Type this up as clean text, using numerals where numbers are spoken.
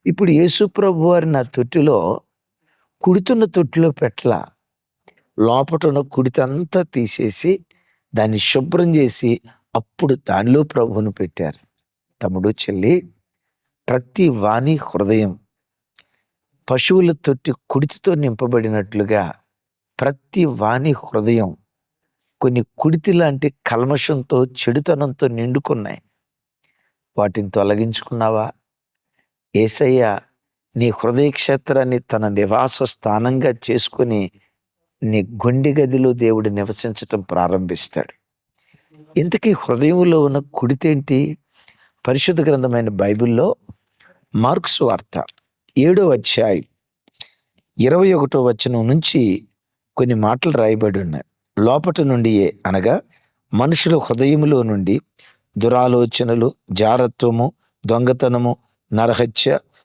ఇప్పుడు యేసు ప్రభు వారి నా తొట్టిలో కుడుతున్న తొట్టిలో పెట్టలా. లోపటున్న కుడితంతా తీసేసి దాన్ని శుభ్రం చేసి అప్పుడు దానిలో ప్రభువును పెట్టారు. తమ్ముడు, చెల్లి, ప్రతి వాణి హృదయం పశువుల తొట్టి కుడితితో నింపబడినట్లుగా ప్రతి వాణి హృదయం కొన్ని కుడితి లాంటి కల్మషంతో, చెడుతనంతో నిండుకున్నాయి. వాటిని తొలగించుకున్నావా? యేసయ్య నీ హృదయ క్షేత్రాన్ని తన నివాస స్థానంగా చేసుకుని నీ గుండె గదిలో దేవుడు నివసించటం ప్రారంభిస్తాడు. ఇంతకీ హృదయంలో ఉన్న కుడితేంటి? పరిశుద్ధ గ్రంథమైన బైబిల్లో మార్కు సువార్త 7వ అధ్యాయం 21వ వచనం నుంచి కొన్ని మాటలు రాయబడి ఉన్నాయి. లోపట నుండియే, అనగా మనుషుల హృదయములో నుండి దురాలోచనలు, జారత్వము, దొంగతనము, నరహత్య,